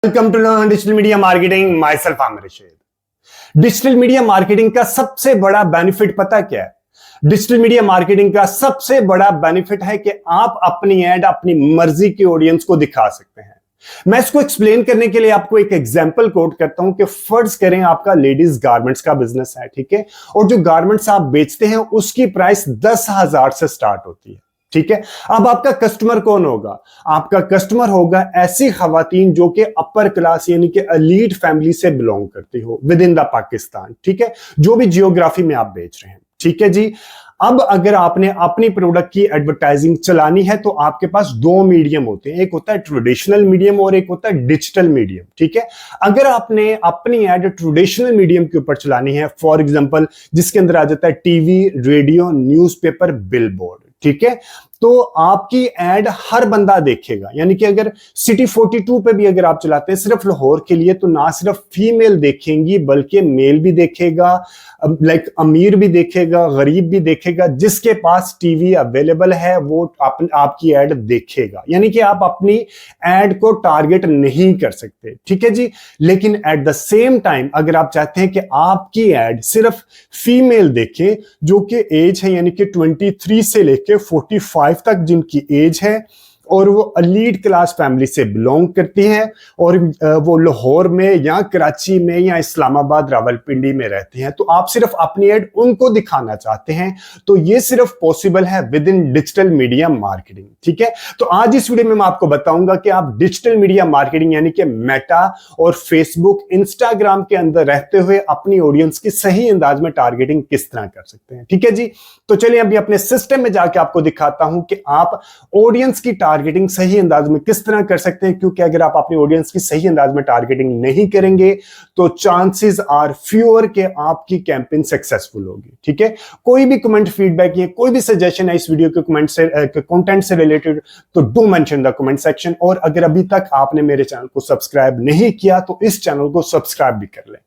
Welcome to digital media marketing. Myself Aamir Rashid. Digital media marketing का सबसे बड़ा benefit पता क्या है? डिजिटल मीडिया मार्केटिंग का सबसे बड़ा बेनिफिट है कि आप अपनी ऐड अपनी मर्जी की ऑडियंस को दिखा सकते हैं। मैं इसको एक्सप्लेन करने के लिए आपको एक एग्जांपल कोट करता हूं कि फर्ज करें आपका लेडीज गारमेंट्स का बिजनेस है, ठीक है, और जो गारमेंट्स आप बेचते हैं उसकी प्राइस 10,000 से स्टार्ट होती है, ठीक है। अब आपका कस्टमर कौन होगा? आपका कस्टमर होगा ऐसी खवातीन जो कि अपर क्लास यानी कि एलीट फैमिली से बिलोंग करती हो विद इन द पाकिस्तान, ठीक है, जो भी जियोग्राफी में आप बेच रहे हैं, ठीक है जी। अब अगर आपने अपनी प्रोडक्ट की एडवर्टाइजिंग चलानी है तो आपके पास दो मीडियम होते हैं, एक होता है ट्रेडिशनल मीडियम और एक होता है डिजिटल मीडियम, ठीक है। अगर आपने अपनी एड ट्रेडिशनल मीडियम के ऊपर चलानी है, फॉर एग्जांपल जिसके अंदर आ जाता है टीवी, रेडियो, न्यूज़पेपर, बिलबोर्ड, ठीक है, तो आपकी एड हर बंदा देखेगा। यानी कि अगर सिटी 42 पे भी अगर आप चलाते हैं सिर्फ लाहौर के लिए, तो ना सिर्फ फीमेल देखेंगी बल्कि मेल भी देखेगा, लाइक अमीर भी देखेगा, गरीब भी देखेगा, जिसके पास टीवी अवेलेबल है वो आपकी एड देखेगा। यानी कि आप अपनी एड को टारगेट नहीं कर सकते, ठीक है जी। लेकिन एट द सेम टाइम अगर आप चाहते हैं कि आपकी एड सिर्फ फीमेल देखे जो कि एज है यानी कि 23 से लेके 45 तक जिनकी एज है और वो एलीट क्लास फैमिली से बिलोंग करती हैं और वो लाहौर में या कराची में या इस्लामाबाद रावलपिंडी में रहती हैं, तो आप सिर्फ अपनी एड उनको दिखाना चाहते हैं, तो ये सिर्फ पॉसिबल है with in digital media marketing, ठीक है। तो आज इस वीडियो में मैं आपको बताऊंगा कि आप डिजिटल मीडिया मार्केटिंग यानी कि मेटा और फेसबुक, इंस्टाग्राम के अंदर रहते हुए अपनी ऑडियंस की सही अंदाज में टारगेटिंग किस तरह कर सकते हैं, ठीक है जी। तो चलिए अभी अपने सिस्टम में जाके आपको दिखाता हूं कि आप ऑडियंस की टारगेटिंग सही अंदाज में किस तरह कर सकते हैं, क्योंकि अगर आप अपनी ऑडियंस की सही अंदाज में टारगेटिंग नहीं करेंगे तो चांसेस आर फ्यूअर कि आपकी कैंपेन सक्सेसफुल होगी, ठीक है। कोई भी कमेंट, फीडबैक या कोई भी सजेशन है इस वीडियो के कमेंट से कंटेंट से रिलेटेड तो do mention the comment section. और अगर अभी तक आपने मेरे चैनल को सब्सक्राइब नहीं किया तो इस चैनल को सब्सक्राइब भी कर लें।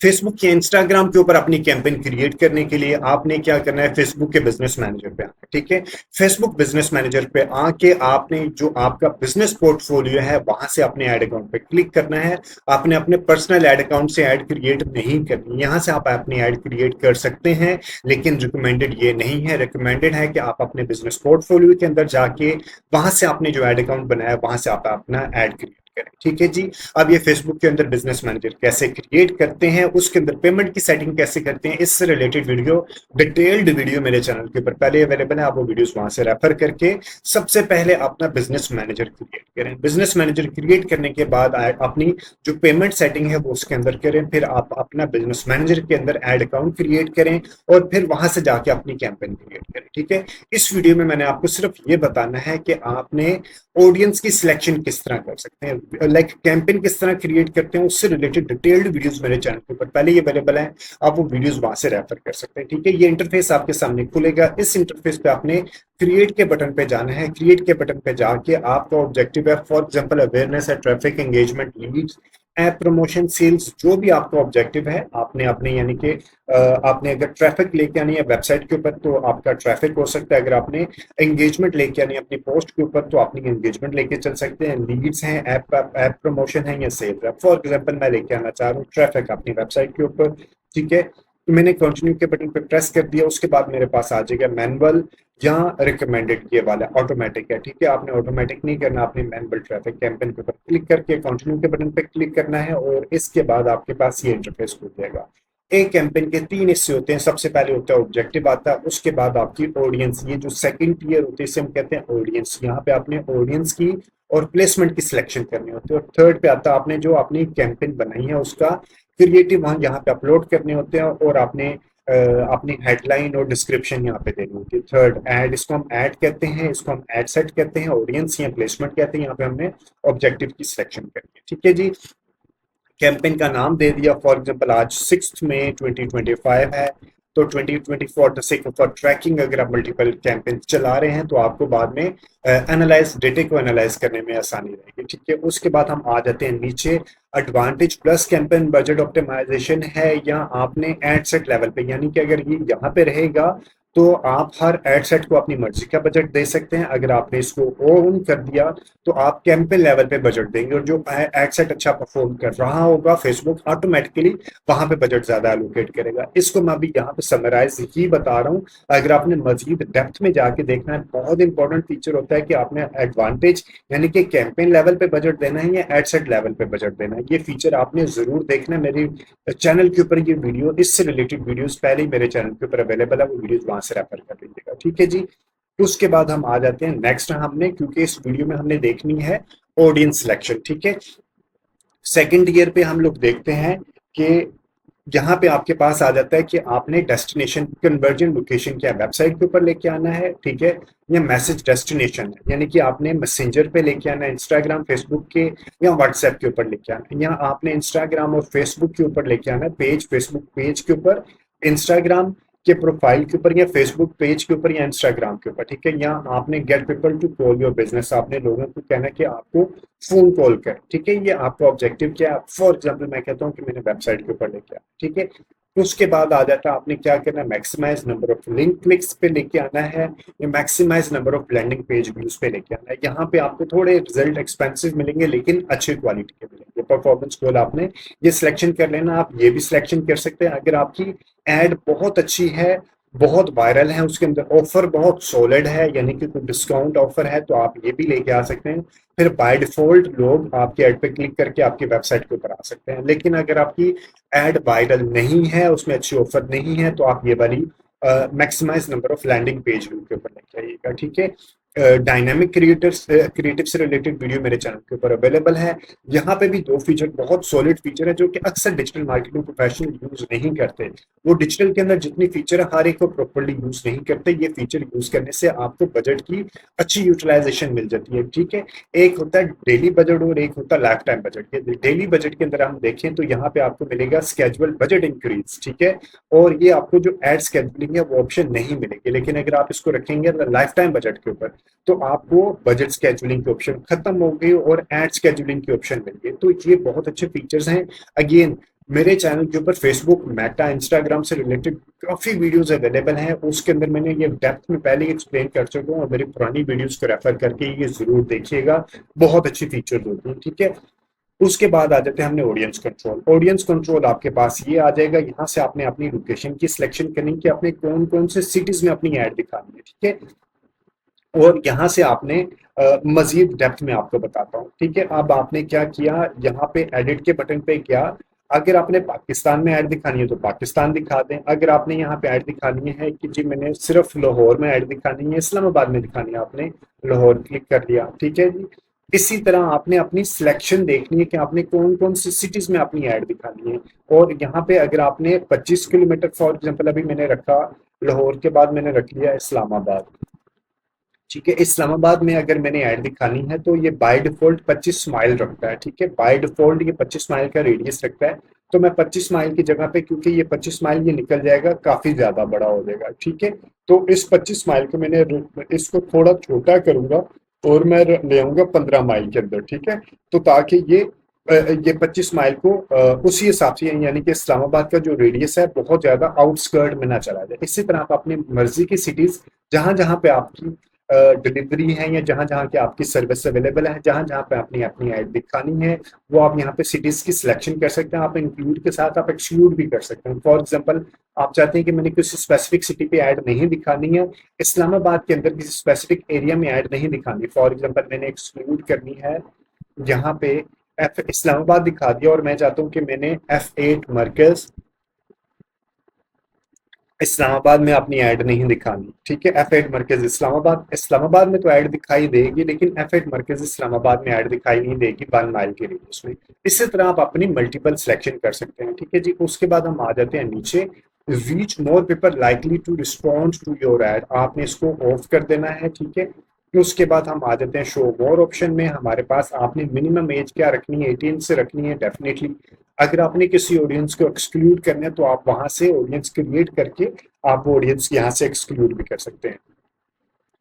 फेसबुक या इंस्टाग्राम के ऊपर अपनी कैंपेन क्रिएट करने के लिए आपने क्या करना है, फेसबुक के बिजनेस मैनेजर पे आना, ठीक है। फेसबुक बिजनेस मैनेजर पे आके आपने जो आपका बिजनेस पोर्टफोलियो है वहां से अपने ऐड अकाउंट पे क्लिक करना है। आपने अपने पर्सनल ऐड अकाउंट से ऐड क्रिएट नहीं करनी, यहां से आप अपनी ऐड क्रिएट कर सकते हैं, लेकिन रिकमेंडेड ये नहीं है। रिकमेंडेड है कि आप अपने बिजनेस पोर्टफोलियो के अंदर जाके वहां से आपने जो ऐड अकाउंट बनाया वहां से आप अपना ऐड क्रिएट, ठीक है जी। अब ये फेसबुक के अंदर बिजनेस मैनेजर कैसे क्रिएट करते हैं, उसके अंदर पेमेंट की सेटिंग कैसे करते हैं, इससे रिलेटेड वीडियो, डिटेल्ड वीडियो मेरे चैनल के ऊपर पहले अवेलेबल है। आप वो वीडियोस वहां से रेफर करके सबसे पहले अपना बिजनेस मैनेजर क्रिएट करें। बिजनेस मैनेजर क्रिएट करने के बाद अपनी जो पेमेंट सेटिंग है वो उसके अंदर करें, फिर आप अपना बिजनेस मैनेजर के अंदर ऐड अकाउंट क्रिएट करें और फिर वहां से जाके अपनी कैंपेन क्रिएट करें, ठीक है। इस वीडियो में मैंने आपको सिर्फ ये बताना है कि आपने ऑडियंस की सिलेक्शन किस तरह कर सकते हैं, लाइक कैंपेन किस तरह क्रिएट करते हैं, उससे रिलेटेड डिटेल्ड वीडियोस मेरे चैनल के ऊपर पहले ही अवेलेबल हैं। आप वो वीडियोस वहां से रेफर कर सकते हैं, ठीक है। ये इंटरफेस आपके सामने खुलेगा। इस इंटरफेस पे आपने क्रिएट के बटन पे जाना है। क्रिएट के बटन पे जाके आपका ऑब्जेक्टिव है, फॉर एग्जांपल अवेयरनेस है, traffic, engagement, leads, app promotion, sales, जो भी आपका ऑब्जेक्टिव है आपने अपने यानी कि आपने अगर ट्रैफिक लेके आनी है वेबसाइट के ऊपर तो आपका ट्रैफिक हो सकता है, अगर आपने एंगेजमेंट लेके आनी है अपनी पोस्ट के ऊपर तो अपनी एंगेजमेंट लेके चल सकते हैं, लीड्स हैं, ऐप प्रमोशन है या सेल्स है। फॉर एग्जांपल मैं लेके आना चाह रहा हूँ ट्रैफिक अपनी वेबसाइट के ऊपर, ठीक है। तो मैंने कंटिन्यू के बटन पे प्रेस कर दिया, उसके बाद मेरे पास आ जाएगा मैनुअल या रिकमेंडेड, ये वाला ऑटोमेटिक है, ठीक है। आपने ऑटोमेटिक नहीं करना, आपने मैनुअल ट्रैफिक कैंपेन के ऊपर क्लिक करके कंटिन्यू के बटन पे क्लिक करना है और इसके बाद आपके पास ये इंटरफेस खुल जाएगा। एक कैंपेन के 3 हिस्से होते हैं। सबसे पहले होता है ऑब्जेक्टिव आता है, उसके बाद आपकी ऑडियंस, ये जो सेकंड टीयर होती है इसे हम कहते हैं ऑडियंस। यहाँ पे आपने ऑडियंस की और प्लेसमेंट की सिलेक्शन करनी होती है। और थर्ड पे आता है आपने जो अपनी कैंपेन बनाई है उसका क्रिएटिव वहां यहाँ पे अपलोड करने होते हैं और आपने अपनी हेडलाइन और डिस्क्रिप्शन यहाँ पे देनी होती है। थर्ड ऐड, इसको हम ऐड कहते हैं, इसको हम ऐड सेट कहते हैं, ऑडियंस या प्लेसमेंट कहते हैं। यहाँ पे हमने ऑब्जेक्टिव की सिलेक्शन करनी है, ठीक है जी। कैंपेन का नाम दे दिया, फॉर एग्जांपल आज 6 मई 2025 है तो 2024 फॉर ट्रैकिंग अगर आप मल्टीपल कैंपेन चला रहे हैं तो आपको बाद में एनालाइज डेटे को एनालाइज करने में आसानी रहेगी, ठीक है। उसके बाद हम आ जाते हैं नीचे, advantage plus campaign budget optimisation है या आपने एड सेट लेवल पे, यानी कि अगर ये यहाँ पे रहेगा तो आप हर एड सेट को अपनी मर्जी का बजट दे सकते हैं। अगर आपने इसको ऑन कर दिया तो आप कैंपेन लेवल पे बजट देंगे, और जो एड सेट अच्छा परफॉर्म कर रहा होगा फेसबुक ऑटोमेटिकली वहां पे बजट ज्यादा एलोकेट करेगा। इसको मैं अभी यहाँ पे समराइज ही बता रहा हूँ। अगर आपने मजीद डेप्थ में जाके देखना है, बहुत इंपॉर्टेंट फीचर होता है कि आपने एडवांटेज यानी कि कैंपेन लेवल पे बजट देना है या एड सेट लेवल पे बजट देना है, ये फीचर आपने जरूर देखना है। मेरी चैनल के ऊपर ये वीडियो, इससे रिलेटेड वीडियोस पहले ही मेरे चैनल के ऊपर अवेलेबल है, वो वीडियोस वहां से रेफर कर लीजिएगा, ठीक है जी। उसके बाद हम आ जाते हैं नेक्स्ट, हमने क्योंकि इस वीडियो में हमने देखनी है ऑडियंस सिलेक्शन, ठीक है। सेकंड ईयर पे हम लोग देखते हैं कि यहाँ पे आपके पास आ जाता है कि आपने डेस्टिनेशन कन्वर्जन लोकेशन क्या वेबसाइट के ऊपर लेके आना है, ठीक है, या मैसेज डेस्टिनेशन है, यानी कि आपने मैसेंजर पे लेके आना है, इंस्टाग्राम फेसबुक के या व्हाट्सएप के ऊपर लेके आना है, या आपने इंस्टाग्राम और फेसबुक के ऊपर लेके आना है, पेज फेसबुक पेज के ऊपर, इंस्टाग्राम के प्रोफाइल के ऊपर, या फेसबुक पेज के ऊपर, या इंस्टाग्राम के ऊपर, ठीक है। या आपने get people to call your business, आपने लोगों को कहना है कि आपको फोन कॉल कर, ठीक है। ये आपका ऑब्जेक्टिव क्या है? फॉर एग्जाम्पल मैं कहता हूँ कि मैंने वेबसाइट के ऊपर लेके आया, ठीक है। उसके बाद आ जाता है आपने क्या करना है, maximize number of link clicks पे लेके आना है, या maximize number of landing page views पे लेके आना है। यहाँ पे आपको थोड़े रिजल्ट एक्सपेंसिव मिलेंगे लेकिन अच्छी क्वालिटी के मिलेंगे। परफॉर्मेंस गोल आपने ये सिलेक्शन कर लेना। आप ये भी सिलेक्शन कर सकते हैं अगर आपकी एड बहुत अच्छी है, बहुत वायरल है, उसके अंदर ऑफर बहुत सॉलिड है, यानी कि कोई डिस्काउंट ऑफर है, तो आप ये भी लेके आ सकते हैं। फिर बाय डिफॉल्ट लोग आपके ऐड पे क्लिक करके आपकी वेबसाइट के ऊपर आ सकते हैं। लेकिन अगर आपकी ऐड वायरल नहीं है, उसमें अच्छी ऑफर नहीं है, तो आप ये वाली maximize number of landing page के ऊपर लेके आइएगा, ठीक है। डायनामिक क्रिएटर्स क्रिएटिव से रिलेटेड वीडियो मेरे चैनल के ऊपर अवेलेबल है। यहाँ पे भी दो फीचर, बहुत सॉलिड फीचर है जो कि अक्सर डिजिटल मार्केटिंग प्रोफेशनल यूज नहीं करते। वो डिजिटल के अंदर जितनी फीचर है हर एक को प्रॉपर्ली यूज नहीं करते। ये फीचर यूज करने से आपको बजट की अच्छी यूटिलाइजेशन मिल जाती है, ठीक है। एक होता है डेली बजट और एक होता है लाइफ टाइम बजट। ये डेली बजट के अंदर हम देखें तो यहाँ पे आपको मिलेगा स्केजुअल बजट इंक्रीज, ठीक है। और ये आपको जो एड स्केजुअलिंग है वो ऑप्शन नहीं मिलेगी। लेकिन अगर आप इसको रखेंगे लाइफ टाइम बजट के ऊपर तो आपको बजट स्केजुअलिंग के ऑप्शन खत्म हो गई और एड स्केजुअलिंग के ऑप्शन मिल गए। तो ये बहुत अच्छे फीचर्स हैं। अगेन मेरे चैनल के ऊपर फेसबुक, मेटा, इंस्टाग्राम से रिलेटेड काफी वीडियोस अवेलेबल हैं। उसके अंदर मैंने ये डेप्थ में पहले एक्सप्लेन कर चुका हूँ, और मेरी पुरानी वीडियोस को रेफर करके ये जरूर देखिएगा, बहुत अच्छी फीचर्स होती हैं, ठीक है। उसके बाद आ जाते हैं हमने ऑडियंस कंट्रोल। ऑडियंस कंट्रोल आपके पास ये आ जाएगा, यहाँ से आपने अपनी लोकेशन की सिलेक्शन करनी कि आपने कौन कौन से सिटीज में अपनी ऐड दिखानी है, ठीक है। और यहाँ से आपने मजीद डेप्थ में आपको बताता हूँ, ठीक है। अब आपने क्या किया, यहाँ पे एडिट के बटन पे गया। अगर आपने पाकिस्तान में ऐड दिखानी है तो पाकिस्तान दिखा दें। अगर आपने यहाँ पे ऐड दिखानी है कि जी मैंने सिर्फ लाहौर में ऐड दिखानी है, इस्लामाबाद में दिखानी है, आपने लाहौर क्लिक कर दिया, ठीक है जी। इसी तरह आपने अपनी सिलेक्शन देखनी है कि आपने कौन कौन सी सिटीज में अपनी ऐड दिखानी है। और यहाँ पे अगर आपने 25 किलोमीटर, फॉर एग्जाम्पल अभी मैंने रखा लाहौर के बाद मैंने रख लिया इस्लामाबाद, ठीक है। इस्लामाबाद में अगर मैंने ऐड दिखानी है तो ये बाय डिफॉल्ट 25 माइल रखता है, ठीक है। बाय डिफॉल्ट ये 25 माइल का रेडियस रखता है। तो मैं 25 माइल की जगह पे, क्योंकि ये 25 माइल ये निकल जाएगा, काफी ज्यादा बड़ा हो जाएगा, ठीक है। तो इस 25 माइल को मैंने इसको थोड़ा छोटा करूंगा और मैं ले आऊंगा 15 माइल के अंदर, ठीक है। तो ताकि ये 25 माइल को उसी हिसाब से, यानी कि इस्लामाबाद का जो रेडियस है बहुत ज्यादा आउटस्कर्ट में ना चला जाए। इसी तरह आप अपनी मर्जी की सिटीज जहां जहां पे आपकी डिलीवरी है या जहां जहां की आपकी सर्विस अवेलेबल है, जहां जहां पे अपनी अपनी ऐड दिखानी है, वो आप यहाँ पे सिटीज की सिलेक्शन कर सकते हैं। आप इंक्लूड के साथ आप एक्सक्लूड भी कर सकते हैं। फॉर एग्जांपल आप चाहते हैं कि मैंने किसी स्पेसिफिक सिटी पे ऐड नहीं दिखानी है, इस्लामाबाद के अंदर किसी स्पेसिफिक एरिया में ऐड नहीं दिखानी, फॉर एग्जांपल मैंने एक्सक्लूड करनी है यहाँ पे एफ इस्लामाबाद दिखा दिया, और मैं चाहता हूँ कि मैंने F8 मरकज इस्लामाबाद में अपनी ऐड नहीं दिखानी, ठीक है। F8 मरकज इस्लामाबाद, इस्लामाबाद में तो ऐड दिखाई देगी लेकिन F8 मरकज इस्लामाबाद में ऐड दिखाई नहीं देगी 1 माइल के रेडियस में। इसी तरह आप अपनी मल्टीपल सिलेक्शन कर सकते हैं, ठीक है जी। उसके बाद हम आ जाते हैं नीचे, reach more people likely to respond to your ad, आपने इसको ऑफ कर देना है, ठीक है। उसके बाद हम आ जाते हैं शो मोर ऑप्शन में। हमारे पास आपने मिनिमम एज क्या रखनी है, 18 से रखनी है डेफिनेटली। अगर आपने किसी ऑडियंस को एक्सक्लूड करना है तो आप वहां से ऑडियंस क्रिएट करके आप वो ऑडियंस यहाँ से एक्सक्लूड भी कर सकते हैं,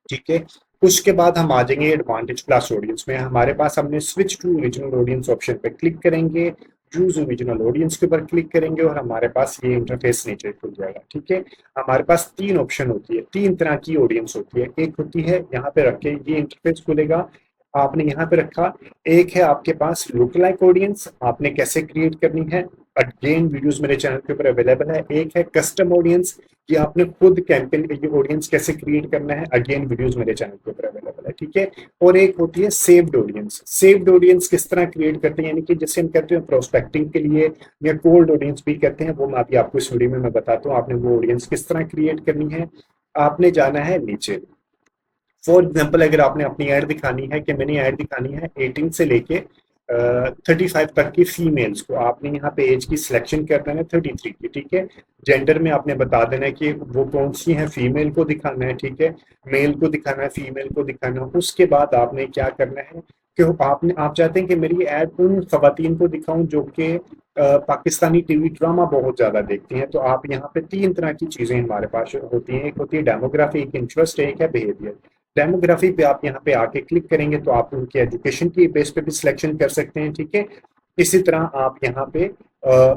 ठीक है। उसके बाद हम आ जाएंगे एडवांटेज प्लस ऑडियंस में। हमारे पास हमने switch to original audience option पे क्लिक करेंगे। यूज ओरिजिनल ऑडियंस के ऊपर क्लिक करेंगे और हमारे पास ये इंटरफेस नीचे खुल जाएगा। ठीक है, हमारे पास तीन ऑप्शन होती है, तीन तरह की ऑडियंस होती है। एक होती है यहाँ पे रख के ये इंटरफेस खुलेगा, आपने यहाँ पे रखा। एक है आपके पास लुक लाइक ऑडियंस, आपने कैसे क्रिएट करनी है, अगेन वीडियोस मेरे चैनल के ऊपर अवेलेबल है। एक है कस्टम ऑडियंस, कि आपने खुद कैंपेन ये ऑडियंस कैसे क्रिएट करना है, अगेन वीडियोस मेरे चैनल के ऊपर अवेलेबल है। ठीक है, और एक होती है सेव्ड ऑडियंस। सेव्ड ऑडियंस किस तरह क्रिएट करते हैं, यानी कि जैसे हम कहते हैं प्रोस्पेक्टिंग के लिए, या कोल्ड ऑडियंस भी कहते हैं, वो मैं अभी आपको इस वीडियो में मैं बताता हूँ आपने वो ऑडियंस किस तरह क्रिएट करनी है। आपने जाना है नीचे, फॉर एग्जाम्पल अगर आपने अपनी ऐड दिखानी है, कि मैंने ऐड दिखानी है 18 से लेके 35 तक की फीमेल्स को, आपने यहाँ पे एज की सिलेक्शन कर देना है 33 की। ठीक है, जेंडर में आपने बता देना है कि वो कौन सी है, फीमेल को दिखाना है। ठीक है, मेल को दिखाना है, फीमेल को दिखाना है। उसके बाद आपने क्या करना है कि आप चाहते हैं कि मेरी ऐड उन खवातीन को दिखाऊं जो कि पाकिस्तानी टीवी ड्रामा बहुत ज्यादा देखती हैं। तो आप यहाँ पे तीन तरह की चीजें हमारे पास होती हैं, एक होती है डेमोग्राफी, एक इंटरेस्ट, एक है बिहेवियर। डेमोग्राफी पे आप यहाँ पे आके क्लिक करेंगे तो आप उनके एजुकेशन की बेस पे भी सिलेक्शन कर सकते हैं। ठीक है, इसी तरह आप यहाँ पे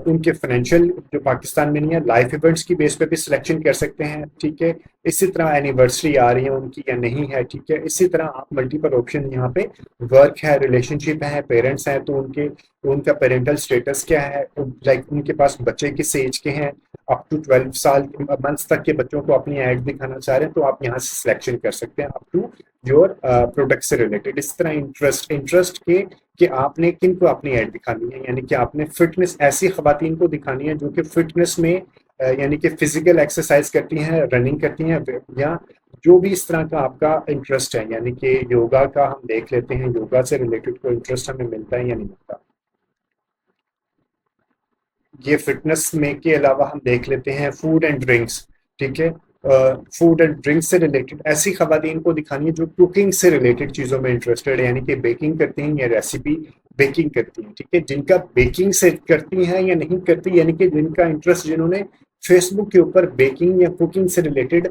उनके फाइनेंशियल जो पाकिस्तान में नहीं है लाइफ इवेंट्स की बेस पे भी सिलेक्शन कर सकते हैं। ठीक है, इसी तरह एनिवर्सरी आ रही है उनकी या नहीं है। ठीक है, इसी तरह आप मल्टीपल ऑप्शन यहाँ पे, वर्क है, रिलेशनशिप है, पेरेंट्स हैं तो उनका पेरेंटल स्टेटस क्या है, लाइक उनके पास बच्चे किस एज के हैं, अप टू 12 साल मंथ्स तक के बच्चों को अपनी ऐड दिखाना चाह रहे हैं तो आप यहाँ से सिलेक्शन कर सकते हैं अप टू योर प्रोडक्ट से रिलेटेड। इस तरह इंटरेस्ट के कि आपने किन को अपनी ऐड दिखानी है, यानी कि आपने फिटनेस, ऐसी खवातीन को दिखानी है जो कि फिटनेस में यानी कि फिजिकल एक्सरसाइज करती हैं, रनिंग करती हैं, या जो भी इस तरह का आपका इंटरेस्ट है। यानी कि योगा का हम देख लेते हैं, योगा से रिलेटेड कोई इंटरेस्ट हमें मिलता है या नहीं मिलता। ये फिटनेस में के अलावा हम देख लेते हैं फूड एंड ड्रिंक्स। ठीक है, फूड एंड ड्रिंक्स से रिलेटेड ऐसी खवातीन को दिखानी है जो कुकिंग से रिलेटेड चीजों में इंटरेस्टेड है, यानी कि बेकिंग करती हैं या रेसिपी बेकिंग करती हैं। ठीक है, जिनका बेकिंग से करती हैं या नहीं करती, यानी कि जिनका इंटरेस्ट, जिन्होंने फेसबुक के ऊपर बेकिंग या कुकिंग से रिलेटेड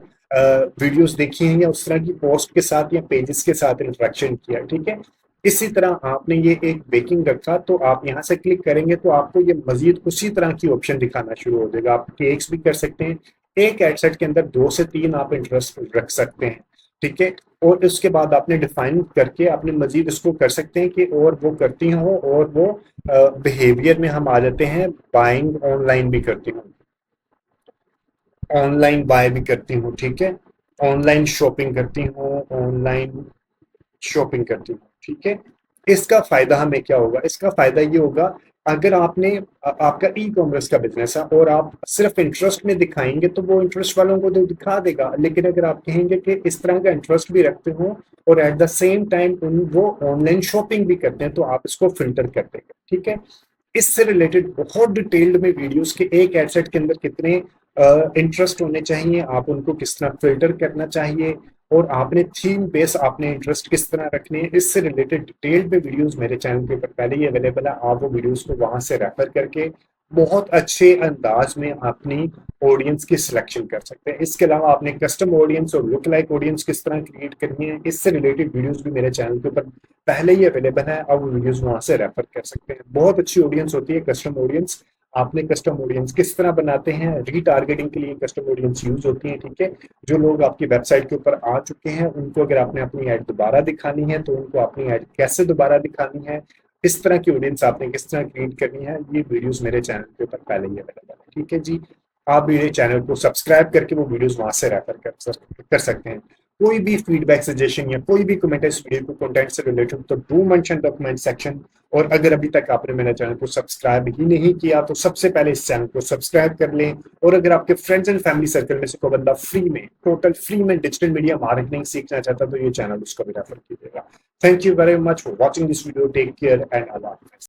वीडियोस देखी हैं या उस तरह की पोस्ट के साथ या पेजेस के साथ इंटरेक्शन किया। ठीक है, इसी तरह आपने ये एक बेकिंग रखा तो आप यहाँ से क्लिक करेंगे तो आपको ये मजीद उसी तरह की ऑप्शन दिखाना शुरू हो जाएगा। आप केक्स भी कर सकते हैं, एक एड सेट के अंदर 2 से 3 आप इंटरेस्ट रख सकते हैं। ठीक है, और उसके बाद आपने डिफाइन करके आपने मजीद इसको कर सकते हैं कि और वो करती हो, और वो बिहेवियर में हम आ जाते हैं, बाइंग ऑनलाइन भी करती हूँ, ऑनलाइन बाय भी करती हूँ। ठीक है, ऑनलाइन शॉपिंग करती हूँ, ऑनलाइन शॉपिंग करती हूँ। ठीक है, इसका फायदा हमें क्या होगा, इसका फायदा ये होगा, अगर आपने आपका ई कॉमर्स का बिजनेस है और आप सिर्फ इंटरेस्ट में दिखाएंगे तो वो इंटरेस्ट वालों को तो दिखा देगा, लेकिन अगर आप कहेंगे कि इस तरह का इंटरेस्ट भी रखते हो और एट द सेम टाइम वो ऑनलाइन शॉपिंग भी करते हैं तो आप इसको फिल्टर कर देंगे। ठीक है, इससे रिलेटेड बहुत डिटेल्ड में वीडियोस के एक एडसेट के अंदर कितने इंटरेस्ट होने चाहिए, आप उनको किस तरह फिल्टर करना चाहिए, और आपने थीम बेस आपने इंटरेस्ट किस तरह रखने हैं, इससे रिलेटेड डिटेल्ड में वीडियोस मेरे चैनल के ऊपर पहले ही अवेलेबल है। आप वो वीडियोस को वहां से रेफर करके बहुत अच्छे अंदाज में अपनी ऑडियंस की सिलेक्शन कर सकते हैं। इसके अलावा आपने कस्टम ऑडियंस और लुक लाइक ऑडियंस किस तरह क्रिएट करनी है, इससे रिलेटेड वीडियोस भी मेरे चैनल के ऊपर पहले ही अवेलेबल है, आप वो वीडियोस वहां से रेफर कर सकते हैं। बहुत अच्छी ऑडियंस होती है कस्टम ऑडियंस। आपने कस्टम ऑडियंस किस तरह बनाते हैं, रीटारगेटिंग के लिए कस्टम ऑडियंस यूज होती है। ठीक है, जो लोग आपकी वेबसाइट के ऊपर आ चुके हैं उनको अगर आपने अपनी ऐड दोबारा दिखानी है तो उनको अपनी ऐड कैसे दोबारा दिखानी है, इस तरह की ऑडियंस आपने किस तरह क्रिएट करनी है, ये वीडियोस मेरे चैनल के ऊपर पहले ही अवेलेबल है। ठीक है जी, आप मेरे चैनल को सब्सक्राइब करके वो वीडियोस वहां से रेफर कर सकते हैं। कोई भी फीडबैक, सजेशन या कोई भी कमेंट इस वीडियो को कंटेंट से रिलेटेड तो do mention the comment section. और अगर अभी तक आपने मेरे चैनल को सब्सक्राइब ही नहीं किया तो सबसे पहले इस चैनल को सब्सक्राइब कर लें। और अगर आपके फ्रेंड्स एंड फैमिली सर्कल में से कोई बंदा फ्री में, टोटल फ्री में डिजिटल मीडिया मार्केटिंग सीखना चाहता तो ये चैनल उसको भी रेफर कीजिएगा। Thank you very much for watching this video, take care and अल्लाह हाफिज़।